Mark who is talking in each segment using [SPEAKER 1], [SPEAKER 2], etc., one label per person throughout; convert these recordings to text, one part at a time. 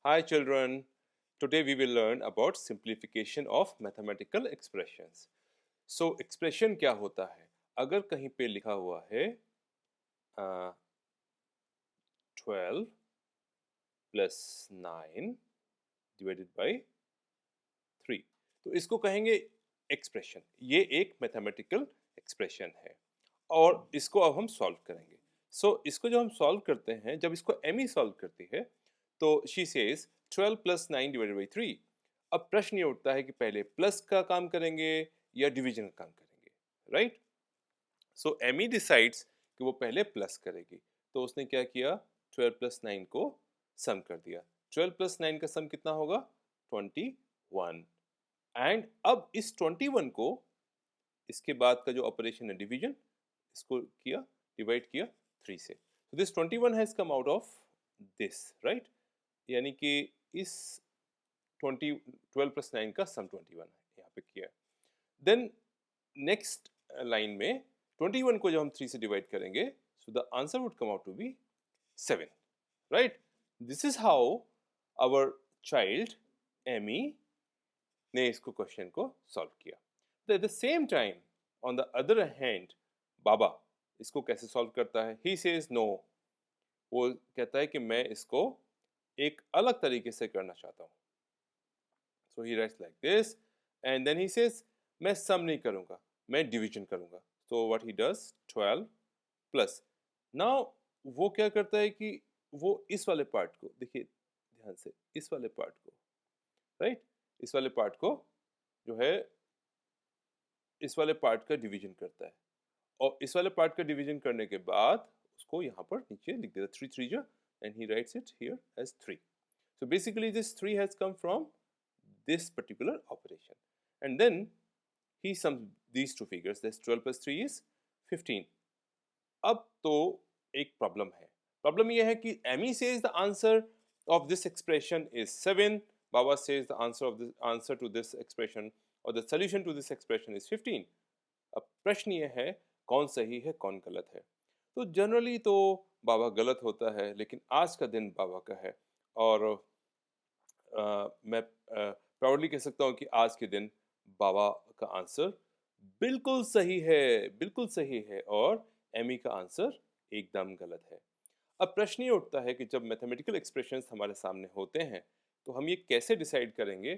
[SPEAKER 1] Hi children, today we will learn about simplification of mathematical expressions. So expression क्या होता है? अगर कहीं पे लिखा हुआ है 12 प्लस 9 डिवाइडेड बाई 3, तो इसको कहेंगे एक्सप्रेशन। ये एक मैथमेटिकल एक्सप्रेशन है और इसको अब हम सॉल्व करेंगे। इसको जब हम सॉल्व करते हैं, जब इसको एमी सॉल्व करती है तो she says 12 plus 9 divided by 3। अब प्रश्न ये उठता है कि पहले प्लस का काम करेंगे या डिवीजन का काम करेंगे, राइट? सो एमी डिसाइड्स कि वो पहले प्लस करेगी, तो उसने क्या किया, 12 प्लस 9 को सम कर दिया। 12 प्लस 9 का सम कितना होगा? 21। एंड अब इस 21 को, इसके बाद का जो ऑपरेशन है डिवीजन, इसको किया, डिवाइड किया 3 से। तो this 21 has come out of this, right? यानी कि इस 12 प्लस 9 का सम 21 है, यहाँ पे किया। देन नेक्स्ट लाइन में 21 को जब हम 3 से डिवाइड करेंगे, so the answer would come out to be 7, right? This is how our child Amy ने इसको क्वेश्चन को सॉल्व किया। At the same time, on the other hand, Baba इसको कैसे सॉल्व करता है? ही सेज नो, वो कहता है कि मैं इसको एक अलग तरीके से करना चाहता हूँ। So he writes like this and then he says मैं सम नहीं करूँगा, मैं डिवीजन करूँगा। So what he does, 12 plus, now वो क्या करता है कि वो इस वाले पार्ट को देखिए ध्यान से, इस वाले पार्ट को, राइट, इस वाले पार्ट को जो है, इस वाले पार्ट का डिवीजन करता है और इस वाले पार्ट का डिवीजन करने के बाद उसको यहाँ पर नीचे लिख देता है 3 3 जा, and he writes it here as 3। So basically this 3 has come from this particular operation, and then he sums these two figures, that's 12 plus 3 is 15. अब तो एक प्रॉब्लम है। प्रॉब्लम यह है कि Amy says the answer of this expression is 7, Baba says the answer to this expression और the solution to this expression is 15। अब प्रश्न ये है कौन सही है कौन गलत है? तो जनरली तो बाबा गलत होता है, लेकिन आज का दिन बाबा का है और मैं प्राउडली कह सकता हूँ कि आज के दिन बाबा का आंसर बिल्कुल सही है, बिल्कुल सही है, और एमी का आंसर एकदम गलत है। अब प्रश्न ये उठता है कि जब मैथमेटिकल एक्सप्रेशंस हमारे सामने होते हैं तो हम ये कैसे डिसाइड करेंगे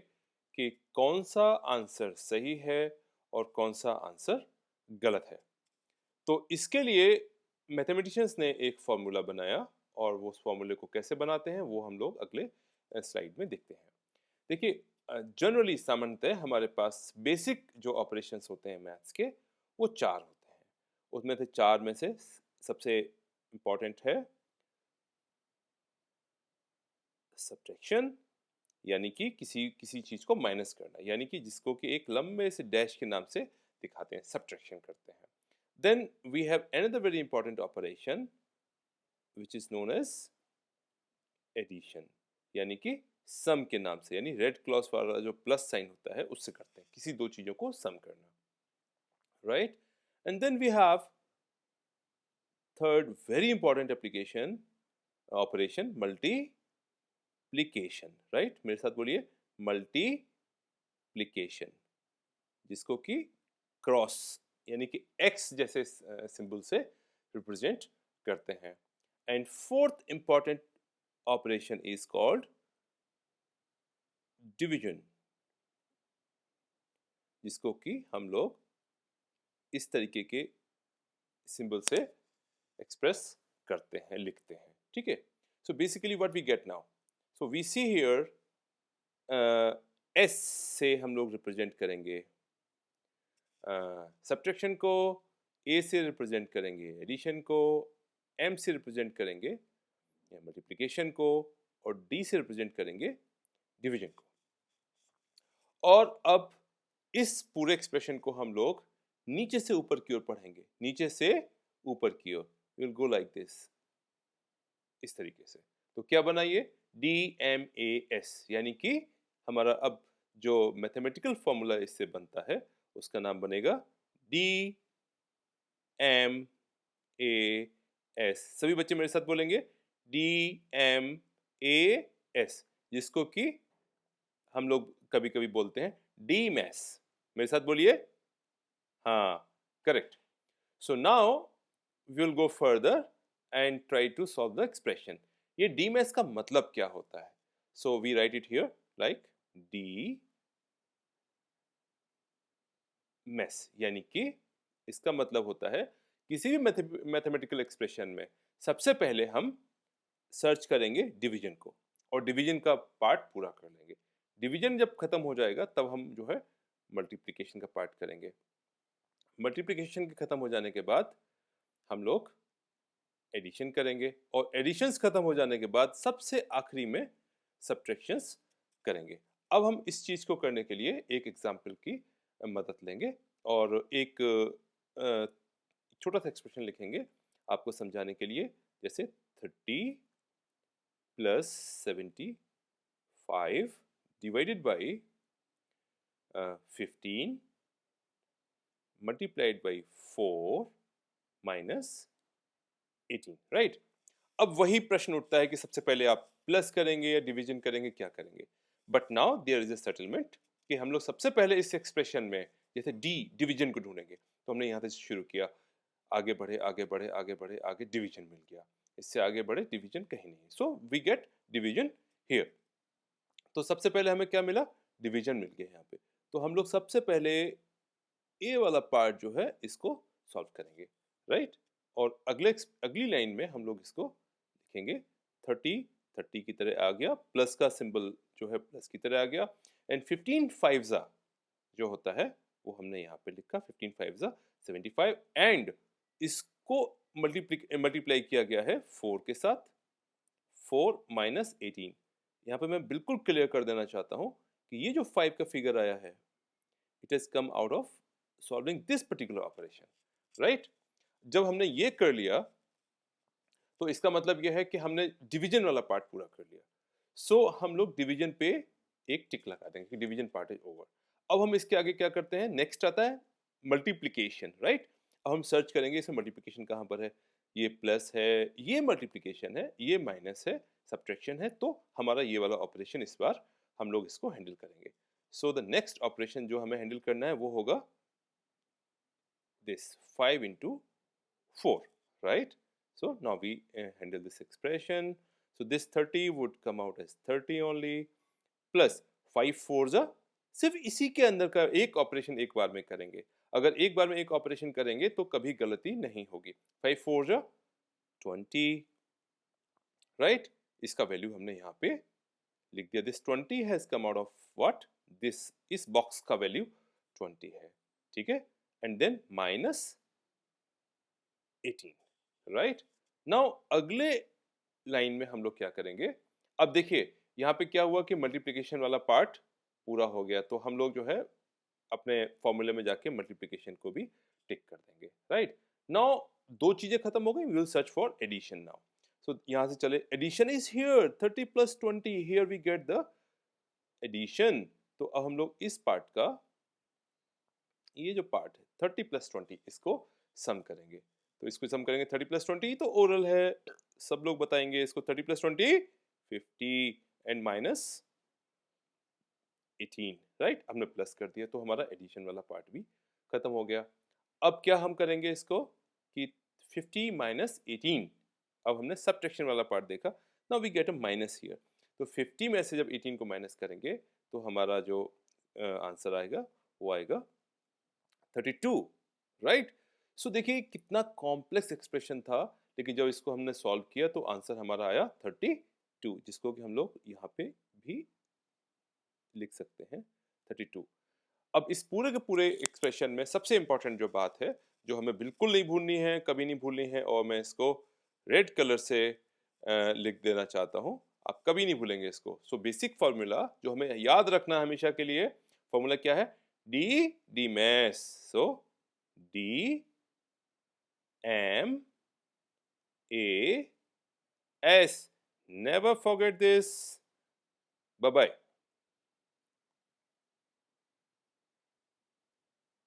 [SPEAKER 1] कि कौन सा आंसर सही है और कौन सा आंसर गलत है? तो इसके लिए मैथमेटिशियंस ने एक फॉर्मूला बनाया और वो उस फॉर्मूले को कैसे बनाते हैं वो हम लोग अगले स्लाइड में देखते हैं। देखिए, जनरली सामान्यतः हमारे पास बेसिक जो ऑपरेशंस होते हैं मैथ्स के, वो 4 होते हैं। उसमें से 4 में से सबसे इम्पोर्टेंट है सब्ट्रैक्शन, यानी कि किसी किसी चीज को माइनस करना, यानी कि जिसको कि एक लंबे से डैश के नाम से दिखाते हैं, सब्ट्रैक्शन करते हैं। Then we have another very important operation which is known as addition, यानी कि सम के नाम से, यानी रेड क्लॉज वाला जो प्लस साइन होता है उससे करते हैं किसी दो चीजों को सम करना, right? And then we have third very important application operation, multiplication, right? मेरे साथ बोलिए, मल्टीप्लीकेशन, जिसको कि क्रॉस यानी कि एक्स जैसे सिंबल से रिप्रेजेंट करते हैं। And fourth important operation is called division, जिसको कि हम लोग इस तरीके के सिंबल से एक्सप्रेस करते हैं, लिखते हैं, ठीक है? So basically what we get now, so we see here S से हम लोग रिप्रेजेंट करेंगे सब्ट्रैक्शन को, ए से रिप्रेजेंट करेंगे एडिशन को, एम से रिप्रेजेंट करेंगे मल्टीप्लिकेशन को, और डी से रिप्रेजेंट करेंगे डिवीजन को। और अब इस पूरे एक्सप्रेशन को हम लोग नीचे से ऊपर की ओर पढ़ेंगे, नीचे से ऊपर की ओर, विल गो लाइक दिस, इस तरीके से। तो क्या बना ये? DMAS, यानी कि हमारा अब जो मैथमेटिकल फॉर्मूला इससे बनता है उसका नाम बनेगा DMAS। सभी बच्चे मेरे साथ बोलेंगे DMAS, जिसको कि हम लोग कभी कभी बोलते हैं डी मैस। मेरे साथ बोलिए, हाँ, correct. So now we will go further and try to solve the expression. ये डी मैस का मतलब क्या होता है? So we write it here like DMAS, यानी कि इसका मतलब होता है किसी भी मैथमेटिकल एक्सप्रेशन में सबसे पहले हम सर्च करेंगे डिवीजन को और डिवीजन का पार्ट पूरा कर लेंगे। डिवीजन जब खत्म हो जाएगा तब हम जो है मल्टीप्लिकेशन का पार्ट करेंगे। मल्टीप्लिकेशन के खत्म हो जाने के बाद हम लोग एडिशन करेंगे और एडिशंस खत्म हो जाने के बाद सबसे आखिरी में सब्ट्रैक्शंस करेंगे। अब हम इस चीज को करने के लिए एक एग्जांपल की मदद लेंगे और एक छोटा सा एक्सप्रेशन लिखेंगे आपको समझाने के लिए। जैसे 30 plus 75 divided by 15 multiplied by 4 minus 18, right. अब वही प्रश्न उठता है कि सबसे पहले आप प्लस करेंगे या डिवीजन करेंगे, क्या करेंगे? But now there is a settlement कि हम लोग सबसे पहले इस एक्सप्रेशन में जैसे डी डिवीजन को ढूंढेंगे, तो हमने यहाँ से शुरू किया, आगे बढ़े आगे बढ़े आगे बढ़े, आगे डिवीजन मिल गया, इससे आगे बढ़े डिवीजन कहीं नहीं, so we get division here. तो सबसे पहले हमें क्या मिला? डिवीजन मिल गया यहाँ पे। तो हम लोग सबसे पहले ए वाला पार्ट जो है इसको सॉल्व करेंगे, राइट। और अगली लाइन में हम लोग इसको लिखेंगे 30 की तरह आ गया, प्लस का सिंबल जो है प्लस की तरह आ गया, एंड 15 5 जो होता है वो हमने यहाँ पे लिखा 15 5 75, एंड इसको मल्टीप्लाई किया गया है 4 के साथ, 4 माइनस 18। यहाँ पे मैं बिल्कुल क्लियर कर देना चाहता हूँ कि ये जो 5 का फिगर आया है it has come out of solving this particular operation, right. जब हमने ये कर लिया तो इसका मतलब यह है कि हमने डिवीजन वाला पार्ट पूरा कर लिया। सो हम लोग डिवीजन पे एक टिक लगा देंगे कि डिवीजन पार्ट इज ओवर। अब हम इसके आगे क्या करते हैं? नेक्स्ट आता है मल्टीप्लिकेशन, राइट। अब हम सर्च करेंगे इसमें मल्टीप्लिकेशन कहाँ पर है। ये प्लस है, ये मल्टीप्लिकेशन है, ये माइनस है, सब्ट्रैक्शन है, तो हमारा ये वाला ऑपरेशन इस बार हम लोग इसको हैंडल करेंगे। सो द नेक्स्ट ऑपरेशन जो हमें हैंडल करना है वो होगा this 5 into 4, right? So now we handle this expression. So this 30 would come out as 30 only, plus 5 4 सिर्फ इसी के अंदर का एक ऑपरेशन एक बार में करेंगे। अगर एक बार में एक ऑपरेशन करेंगे तो कभी गलती नहीं होगी। 5 4 20, राइट। इसका वैल्यू हमने यहाँ पे लिख दिया। This 20 has come out of what? This, इस बॉक्स का वैल्यू 20 है, ठीक है। And then minus 18, right. Now अगले लाइन में हम लोग क्या करेंगे? अब देखिए यहाँ पे क्या हुआ कि मल्टीप्लिकेशन वाला पार्ट पूरा हो गया, तो हम लोग जो है अपने फॉर्मूले में जाके मल्टीप्लिकेशन को भी टिक कर देंगे, राइट। नाउ दो चीजें खत्म हो गई, we will search for addition now. So यहाँ से चले, addition is here, 30 plus 20, here we get the addition. तो अब हम लोग इस पार्ट का, ये जो पार्ट है 30 प्लस 20, इसको सम करेंगे। तो इसको सम करेंगे 30 प्लस 20, तो ओरल है, सब लोग बताएंगे इसको। 30 प्लस 20 50 एंड माइनस 18, राइट। हमने प्लस कर दिया तो हमारा एडिशन वाला पार्ट भी खत्म हो गया। अब क्या हम करेंगे इसको कि 50 माइनस 18, अब हमने सब्ट्रैक्शन वाला पार्ट देखा। Now we get a minus here. तो 50 में से जब 18 को माइनस करेंगे तो हमारा जो आंसर आएगा वो आएगा 32, राइट। सो देखिए कितना कॉम्प्लेक्स एक्सप्रेशन था, लेकिन जब इसको हमने सॉल्व किया तो आंसर हमारा आया 32, जिसको कि हम लोग यहाँ पे भी लिख सकते हैं 32। अब इस पूरे के पूरे एक्सप्रेशन में सबसे इंपॉर्टेंट जो बात है, जो हमें बिल्कुल नहीं भूलनी है, कभी नहीं भूलनी है, और मैं इसको रेड कलर से लिख देना चाहता हूँ, आप कभी नहीं भूलेंगे इसको। सो बेसिक फॉर्मूला जो हमें याद रखना है हमेशा के लिए, फॉर्मूला क्या है? DMAS. So D M A S, never forget this. Bye bye.